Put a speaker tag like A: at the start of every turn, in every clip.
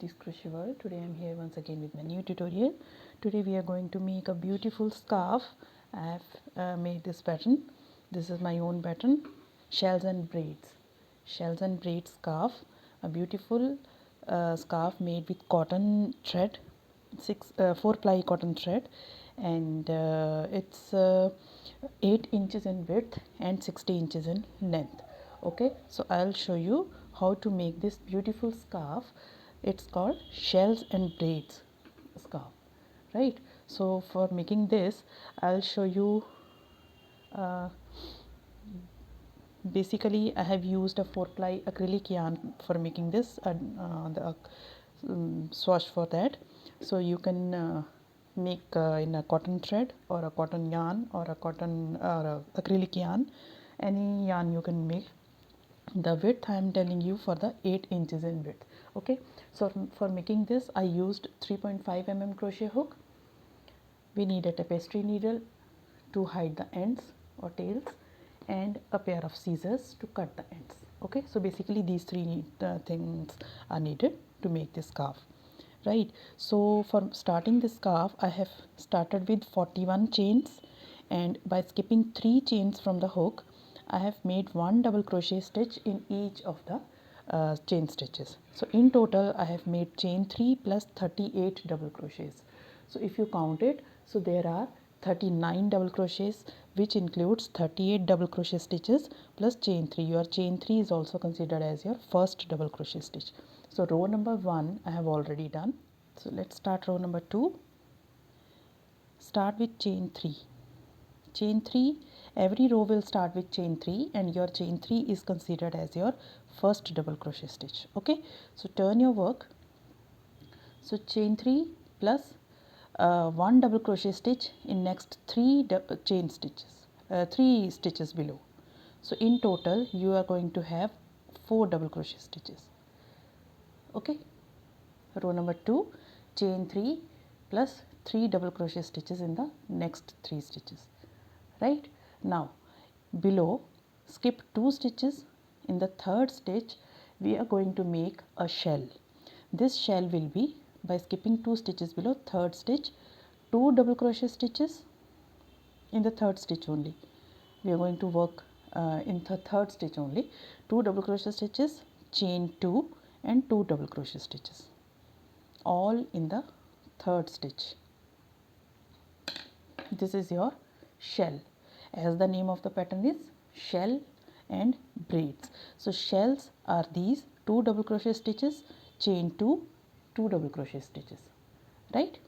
A: Amarjyoti's Crochet World. Today I am here once again with my new tutorial. Today we are going to make a beautiful scarf. I have made this pattern. This is my own pattern. Shells and braids. Shells and braids scarf. A beautiful scarf made with cotton thread. 4-ply cotton thread, and it's 8 inches in width and 60 inches in length. Okay, so I'll show you how to make this beautiful scarf. It's called shells and braids scarf, right? So for making this, I'll show you basically I have used a 4-ply acrylic yarn for making this the swatch for that. So you can make in a cotton thread or a cotton yarn or a cotton or a acrylic yarn, any yarn you can make. The width I am telling you for the 8 inches in width. Okay, so for making this I used 3.5 mm crochet hook. We need a tapestry needle to hide the ends or tails, and a pair of scissors to cut the ends. Okay, so basically these three things are needed to make this scarf, right? So for starting this scarf I have started with 41 chains, and by skipping 3 chains from the hook I have made 1 double crochet stitch in each of the chain stitches. So in total I have made chain 3 plus 38 double crochets. So if you count it, so there are 39 double crochets, which includes 38 double crochet stitches plus chain 3. Your chain 3 is also considered as your first double crochet stitch. So row number 1 I have already done. So let's start row number 2. Start with chain 3. Chain 3, every row will start with chain 3, and your chain 3 is considered as your first double crochet stitch. Okay, so turn your work. So chain 3 plus 1 double crochet stitch in next 3 chain stitches, 3 stitches below. So in total you are going to have 4 double crochet stitches. Okay, row number 2, chain 3 plus 3 double crochet stitches in the next 3 stitches. Right, now below skip 2 stitches. In the third stitch we are going to make a shell. This shell will be by skipping 2 stitches below third stitch, 2 double crochet stitches in the third stitch only. We are going to work in the third stitch only. 2 double crochet stitches, chain 2 and 2 double crochet stitches, all in the third stitch. This is your shell, as the name of the pattern is shell and braids. So shells are these 2 double crochet stitches, chain 2, 2 double crochet stitches, right?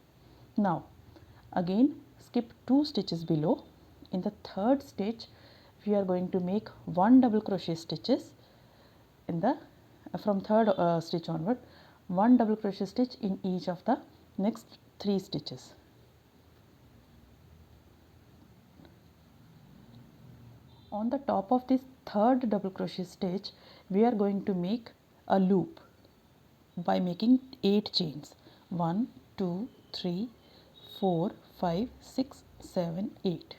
A: Now again skip 2 stitches below. In the third stitch we are going to make 1 double crochet stitches in the from third stitch onward, 1 double crochet stitch in each of the next 3 stitches. On the top of this third double crochet stitch we are going to make a loop by making 8 chains. 1 2 3 4 5 6 7 8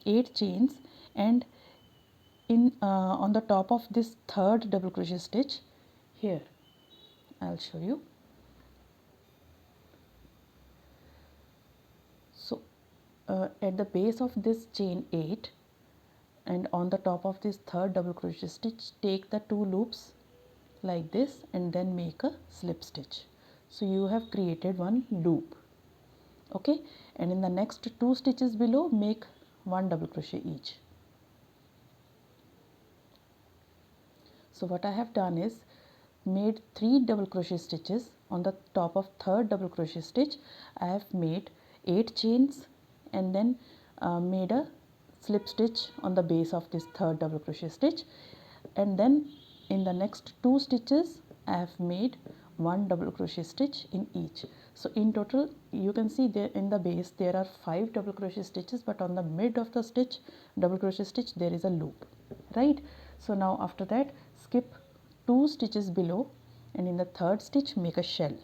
A: 8 chains, and in on the top of this third double crochet stitch, here I'll show you. So at the base of this chain 8 and on the top of this third double crochet stitch, take the 2 loops like this and then make a slip stitch. So you have created one loop. Okay, and in the next 2 stitches below make 1 double crochet each. So what I have done is made 3 double crochet stitches on the top of third double crochet stitch. I have made 8 chains and then made a slip stitch on the base of this third double crochet stitch, and then in the next 2 stitches I have made 1 double crochet stitch in each. So in total you can see there in the base there are 5 double crochet stitches, but on the mid of the stitch double crochet stitch there is a loop, right? So now after that skip 2 stitches below and in the third stitch make a shell.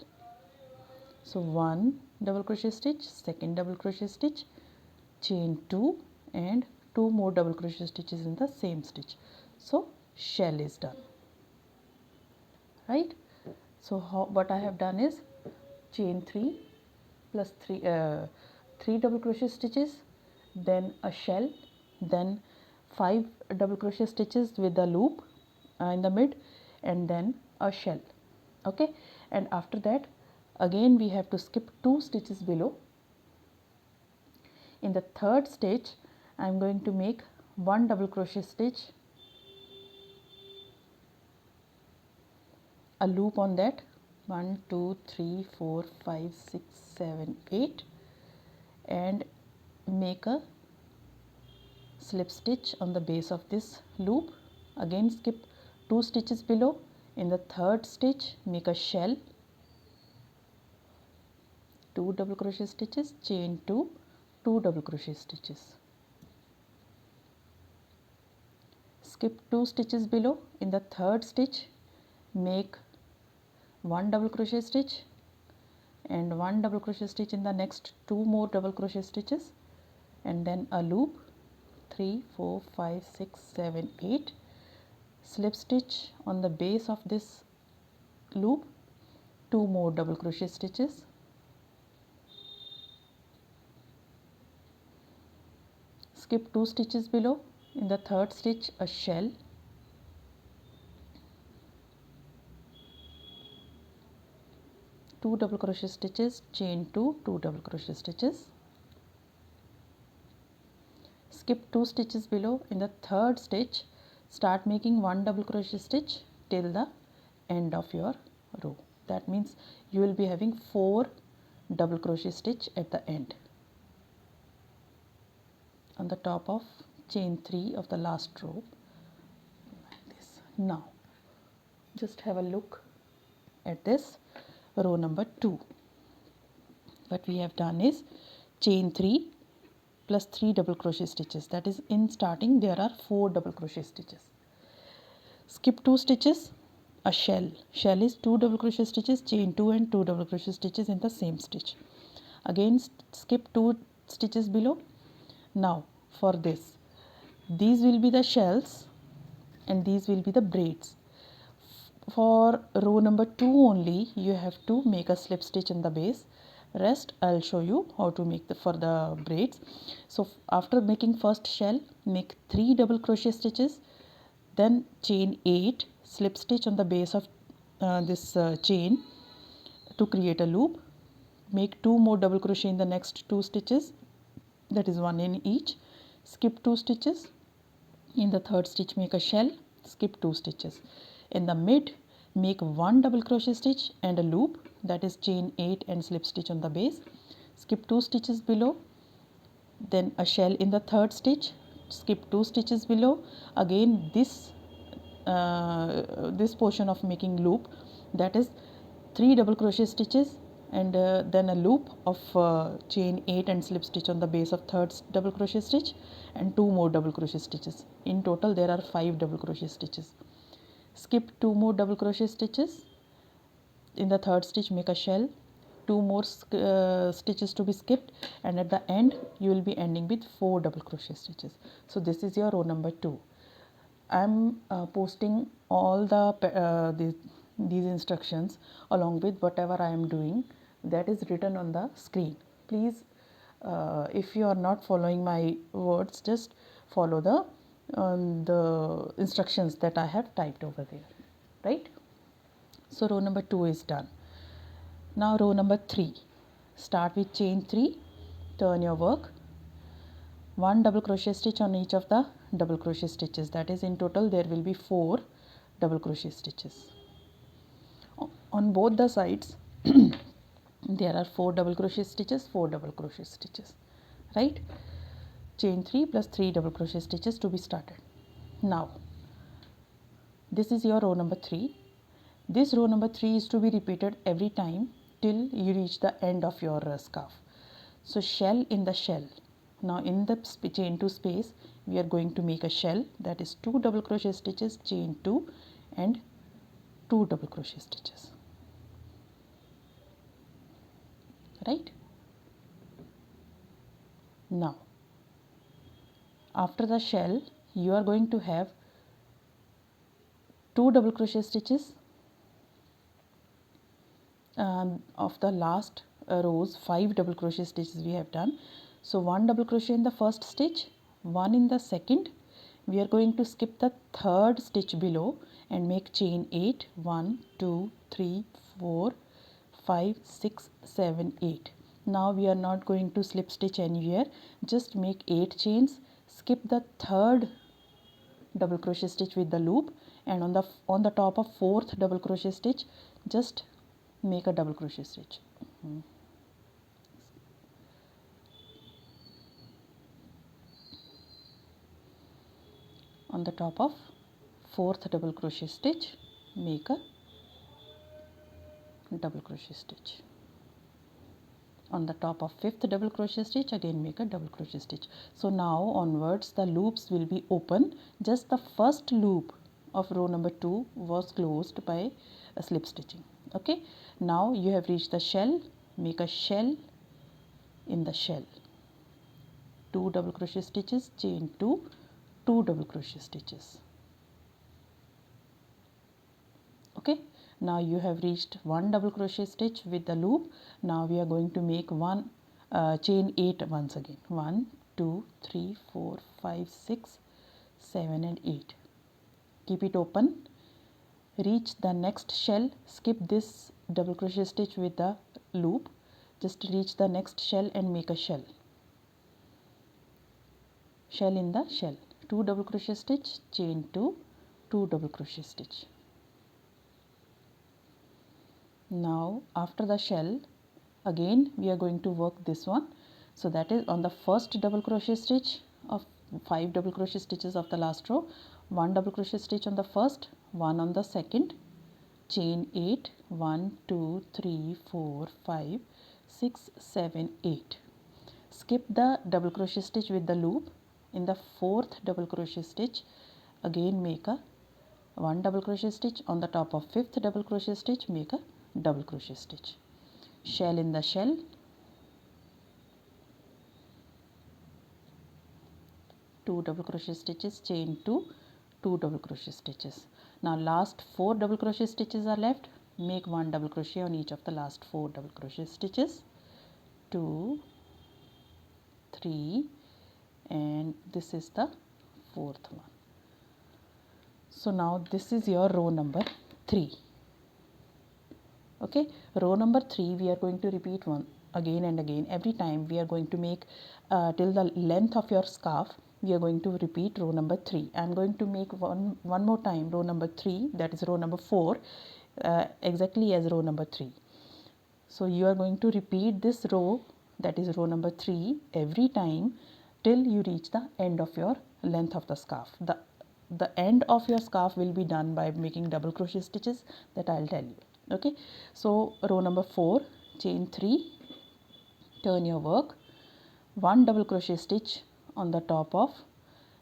A: So 1 double crochet stitch, second double crochet stitch, chain 2 and 2 more double crochet stitches in the same stitch. So shell is done, right? So what I have done is chain 3 plus 3 double crochet stitches, then a shell, then 5 double crochet stitches with the loop in the mid, and then a shell. Okay, and after that again we have to skip 2 stitches below. In the third stitch I am going to make 1 double crochet stitch, a loop on that, 1 2 3 4 5 6 7 8, and make a slip stitch on the base of this loop. Again skip 2 stitches below. In the third stitch make a shell, 2 double crochet stitches, chain 2, 2 double crochet stitches, skip 2 stitches below. In the third stitch make 1 double crochet stitch and 1 double crochet stitch in the next 2 more double crochet stitches, and then a loop, 3 4 5 6 7 8, slip stitch on the base of this loop, 2 more double crochet stitches, skip 2 stitches below. In the third stitch a shell, 2 double crochet stitches, chain 2, 2 double crochet stitches, skip 2 stitches below. In the third stitch start making 1 double crochet stitch till the end of your row. That means you will be having 4 double crochet stitch at the end on the top of chain 3 of the last row, like this. Now just have a look at this row number 2. What we have done is chain 3 plus 3 double crochet stitches, that is in starting there are 4 double crochet stitches, skip 2 stitches, a shell is 2 double crochet stitches, chain 2 and 2 double crochet stitches in the same stitch, again skip 2 stitches below. Now for this, these will be the shells and these will be the braids. For row number 2 only you have to make a slip stitch in the base, rest I'll show you how to make for the braids. So after making first shell make 3 double crochet stitches, then chain 8, slip stitch on the base of this chain to create a loop, make 2 more double crochet in the next 2 stitches, that is 1 in each, skip 2 stitches. In the third stitch make a shell, skip 2 stitches. In the mid make 1 double crochet stitch and a loop, that is chain 8 and slip stitch on the base, skip 2 stitches below, then a shell in the third stitch, skip 2 stitches below. Again this portion of making loop, that is 3 double crochet stitches and then a loop of chain 8 and slip stitch on the base of third double crochet stitch and 2 more double crochet stitches. In total there are 5 double crochet stitches, skip 2 more double crochet stitches. In the third stitch make a shell, 2 more stitches to be skipped, and at the end you will be ending with 4 double crochet stitches. So this is your row number 2. I am posting all these instructions along with whatever I am doing, that is written on the screen. Please if you are not following my words, just follow the instructions that I have typed over there, right? So row number 2 is done. Now row number 3, start with chain 3, turn your work, 1 double crochet stitch on each of the double crochet stitches, that is in total there will be 4 double crochet stitches. On both the sides there are 4 double crochet stitches, 4 double crochet stitches, right? Chain 3 plus 3 double crochet stitches to be started. Now this is your row number 3. This row number 3 is to be repeated every time till you reach the end of your scarf. So shell in the shell. Now in the chain 2 space we are going to make a shell, that is 2 double crochet stitches, chain 2 and 2 double crochet stitches, right? Now after the shell you are going to have 2 double crochet stitches, of the last rows 5 double crochet stitches we have done. So 1 double crochet in the first stitch, 1 in the second. We are going to skip the third stitch below and make chain 8. 1 2 3 4 5 6 7 8. Now we are not going to slip stitch anywhere, just make 8 chains, skip the third double crochet stitch with the loop, and on the top of fourth double crochet stitch just make a double crochet stitch. On the top of fourth double crochet stitch make a double crochet stitch. On the top of fifth double crochet stitch again make a double crochet stitch. So now onwards the loops will be open, just the first loop of row number 2 was closed by a slip stitching. Okay, now you have reached the shell, make a shell in the shell, 2 double crochet stitches, chain 2, 2 double crochet stitches. Okay, now you have reached 1 double crochet stitch with the loop. Now we are going to make one chain 8 once again, 1 2 3 4 5 6 7 and 8. Keep it open, reach the next shell, skip this double crochet stitch with the loop, just reach the next shell and make a shell, shell in the shell, 2 double crochet stitch, chain 2, 2 double crochet stitch. Now after the shell again we are going to work this one. So that is on the first double crochet stitch of 5 double crochet stitches of the last row, 1 double crochet stitch on the first, 1 on the second, chain 8, 1 2 3 4 5 6 7 8. Skip the double crochet stitch with the loop, in the fourth double crochet stitch again make a 1 double crochet stitch, on the top of fifth double crochet stitch make a double crochet stitch, shell in the shell, 2 double crochet stitches, chain 2, 2 double crochet stitches. Now last 4 double crochet stitches are left, make 1 double crochet on each of the last 4 double crochet stitches, 2 3 and this is the fourth one. So now this is your row number 3. Okay, row number 3 we are going to repeat one again and again. Every time we are going to make till the length of your scarf, we are going to repeat row number 3. I am going to make one more time row number 3, that is row number 4, exactly as row number 3. So you are going to repeat this row, that is row number 3, every time till you reach the end of your length of the scarf. The end of your scarf will be done by making double crochet stitches, that I'll tell you. Okay, so row number 4, chain 3, turn your work, 1 double crochet stitch on the top of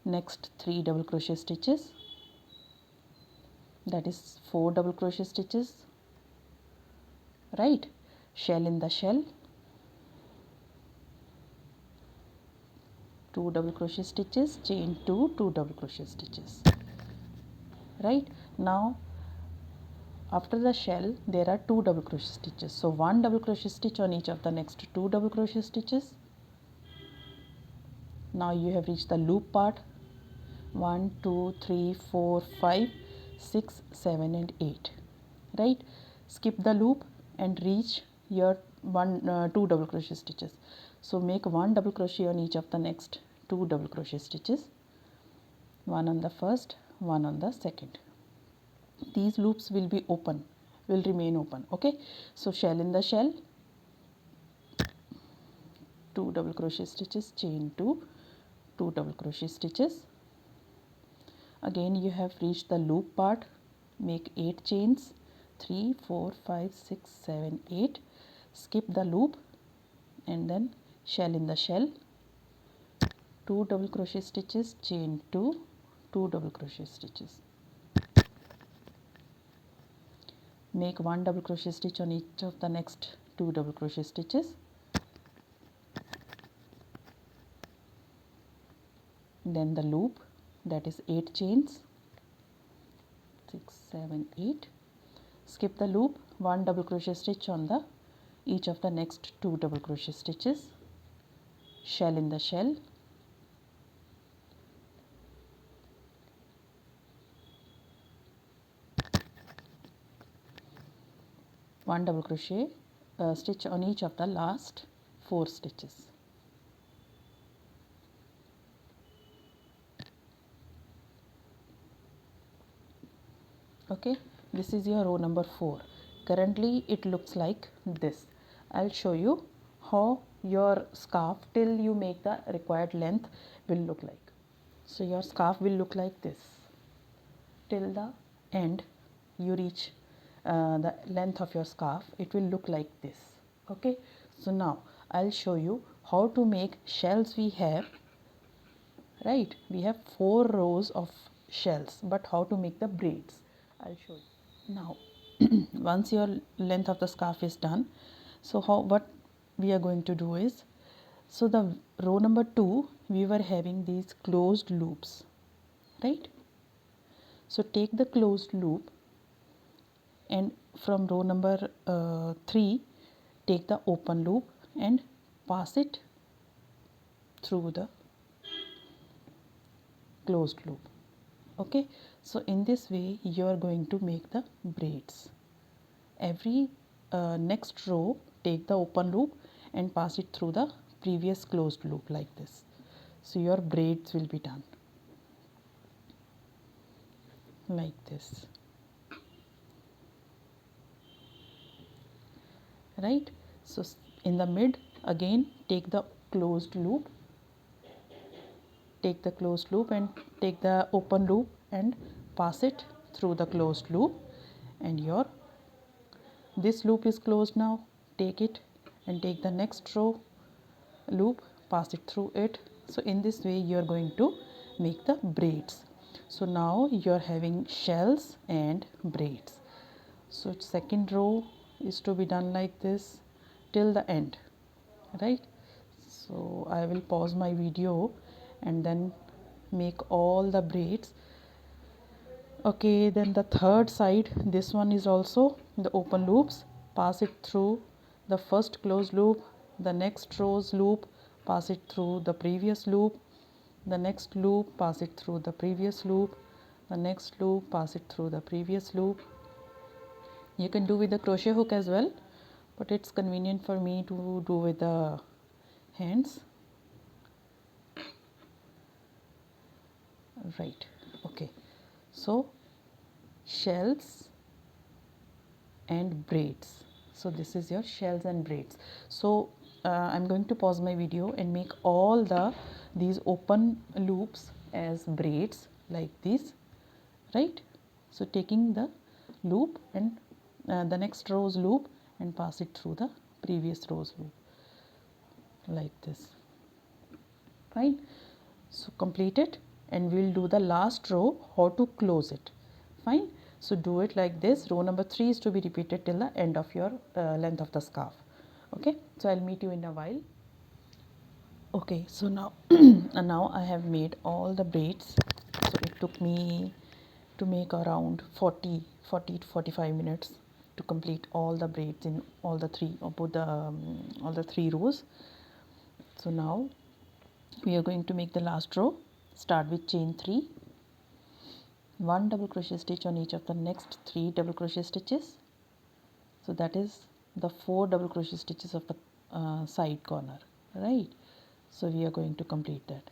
A: next 3 double crochet stitches, that is 4 double crochet stitches, right, shell in the shell, 2 double crochet stitches, chain 2, 2 double crochet stitches, right. Now after the shell there are 2 double crochet stitches, so 1 double crochet stitch on each of the next 2 double crochet stitches. Now you have reached the loop part, 1 2 3 4 5 6 7 and 8, right. Skip the loop and reach your 2 double crochet stitches, so make 1 double crochet on each of the next 2 double crochet stitches, 1 on the first, 1 on the second. These loops will be open, will remain open. Okay, so shell in the shell, 2 double crochet stitches, chain 2, 2 double crochet stitches. Again you have reached the loop part, make 8 chains, 3 4 5 6 7 8. Skip the loop and then shell in the shell, 2 double crochet stitches, chain 2, 2 double crochet stitches. Make 1 double crochet stitch on each of the next 2 double crochet stitches, then the loop, that is 8 chains, 6 7 8. Skip the loop 1 double crochet stitch on the each of the next 2 double crochet stitches, shell in the shell, one double crochet stitch on each of the last 4 stitches. Okay, this is your row number 4. Currently it looks like this. I'll show you how your scarf till you make the required length will look like. So your scarf will look like this. Till the end you reach the length of your scarf, it will look like this. Okay, so now I'll show you how to make shells. We have, right, we have 4 rows of shells, but how to make the braids, I'll show you now. Once your length of the scarf is done, so what we are going to do is, so the row number 2 we were having these closed loops, right? So take the closed loop, and from row number 3 take the open loop and pass it through the closed loop. Okay, so in this way you are going to make the braids. Every next row take the open loop and pass it through the previous closed loop like this. So your braids will be done like this, right? So in the mid again take the closed loop, take the closed loop and take the open loop and pass it through the closed loop, and your this loop is closed now. Take it and take the next row loop, pass it through it. So in this way you are going to make the braids. So now you are having shells and braids. So second row is to be done like this till the end, right? So I will pause my video and then make all the braids. Okay, then the third side, this one is also the open loops, pass it through the first closed loop, the next row's loop, pass it through the previous loop, the next loop, pass it through the previous loop, the next loop, pass it through the previous loop. You can do with the crochet hook as well, but it's convenient for me to do with the hands. Right, okay, so shells and braids. So this is your shells and braids. So I'm going to pause my video and make all these open loops as braids like this, right? So taking the loop and the next row's loop and pass it through the previous row's loop like this. Fine, so complete it and we'll do the last row how to close it. Fine, so do it like this. Row number 3 is to be repeated till the end of your length of the scarf. Okay, so I'll meet you in a while. Okay, so now now I have made all the braids. So it took me to make around 40 to 45 minutes to complete all the braids in all the three or both the all the 3 rows. So now we are going to make the last row. Start with chain 3, 1 double crochet stitch on each of the next 3 double crochet stitches. So that is the 4 double crochet stitches of the side corner, right? So we are going to complete that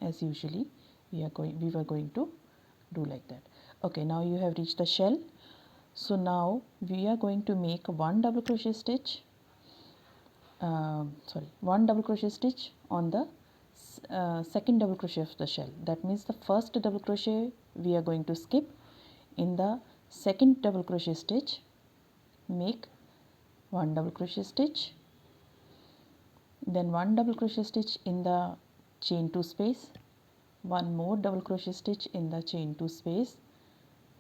A: as usually we were going to do like that. Okay, now you have reached the shell. So now we are going to make 1 double crochet stitch, one double crochet stitch on the second double crochet of the shell. That means the first double crochet we are going to skip. In the second double crochet stitch make 1 double crochet stitch, then 1 double crochet stitch in the chain 2 space, 1 more double crochet stitch in the chain 2 space,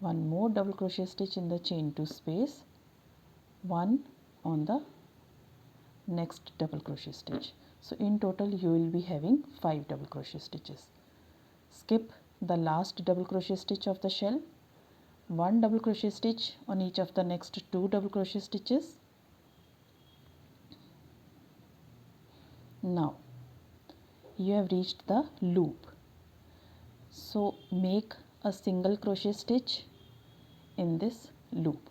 A: 1 more double crochet stitch in the chain 2 space, 1 on the next double crochet stitch. So in total you will be having 5 double crochet stitches. Skip the last double crochet stitch of the shell, 1 double crochet stitch on each of the next 2 double crochet stitches. Now you have reached the loop, so make a single crochet stitch in this loop.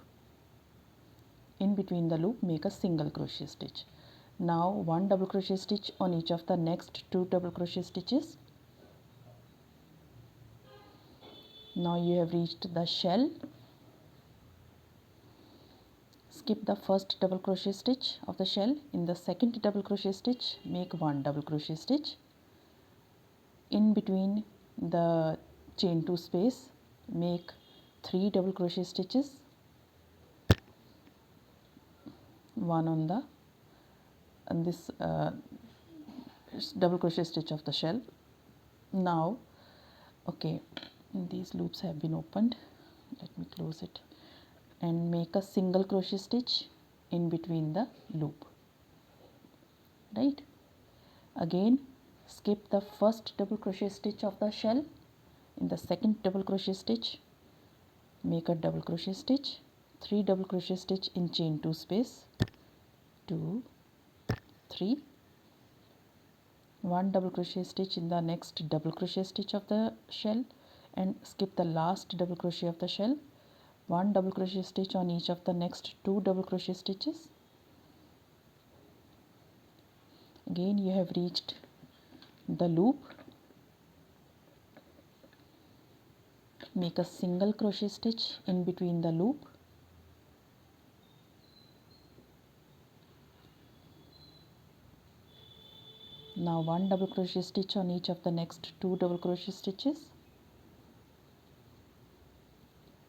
A: In between the loop, make a single crochet stitch. Now 1 double crochet stitch on each of the next 2 double crochet stitches. Now you have reached the shell. Skip the first double crochet stitch of the shell. In the second double crochet stitch, make 1 double crochet stitch. In between the chain 2 space, make 3 double crochet stitches, one on the this double crochet stitch of the shell. Now, okay, these loops have been opened. Let me close it and make a single crochet stitch in between the loop. Right? Again, skip the first double crochet stitch of the shell. In the second double crochet stitch, make a double crochet stitch, 3 double crochet stitch in chain 2 space, 2, 3, 1 double crochet stitch in the next double crochet stitch of the shell, and skip the last double crochet of the shell, 1 double crochet stitch on each of the next 2 double crochet stitches. Again you have reached the loop. Make a single crochet stitch in between the loop. Now 1 double crochet stitch on each of the next 2 double crochet stitches.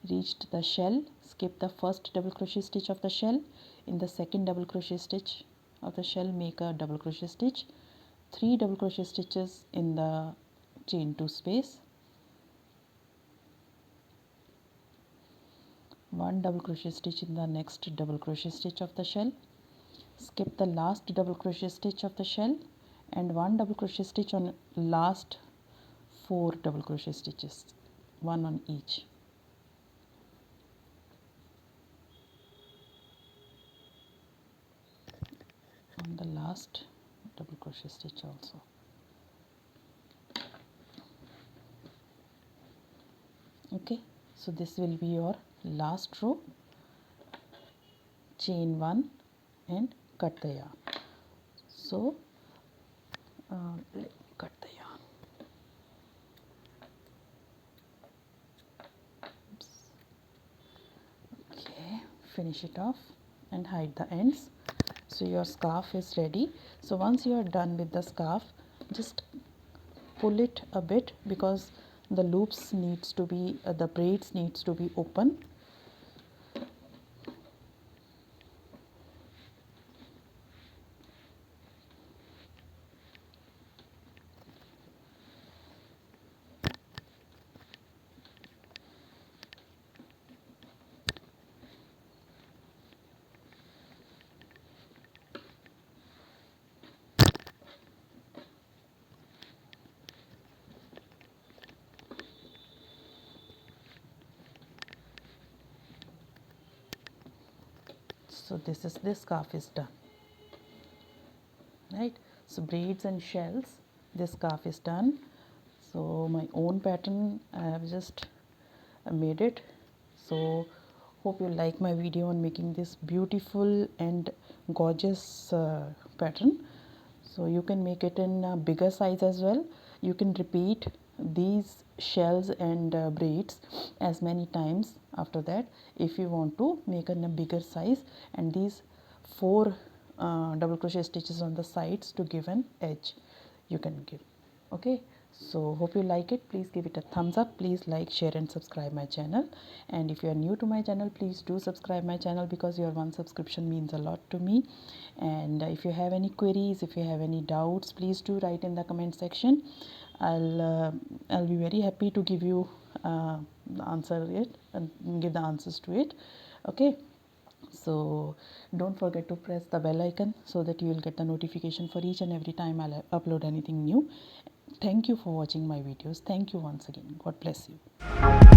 A: Reached the shell, skip the first double crochet stitch of the shell. In the second double crochet stitch of the shell, make a double crochet stitch, 3 double crochet stitches in the chain 2 space, 1 double crochet stitch in the next double crochet stitch of the shell, skip the last double crochet stitch of the shell, and 1 double crochet stitch on last 4 double crochet stitches, one on each. On the last double crochet stitch also. Okay, so this will be your last row. Chain 1 and cut the yarn. So let me cut the yarn. Oops. Okay, finish it off and hide the ends. So your scarf is ready. So once you are done with the scarf, just pull it a bit because the loops needs to be the braids needs to be open. So this scarf is done, right? So braids and shells, this scarf is done. So my own pattern, I have just made it. So hope you like my video on making this beautiful and gorgeous pattern. So you can make it in a bigger size as well. You can repeat these shells and braids as many times after that if you want to make in a bigger size, and these 4 double crochet stitches on the sides to give an edge you can give. Okay, so hope you like it. Please give it a thumbs up. Please like, share and subscribe my channel. And if you are new to my channel, please do subscribe my channel because your one subscription means a lot to me. And if you have any queries, if you have any doubts, please do write in the comment section. I'll be very happy to give you answer it and give the answers to it. Okay, so don't forget to press the bell icon so that you will get the notification for each and every time I'll upload anything new. Thank you for watching my videos. Thank you once again. God bless you.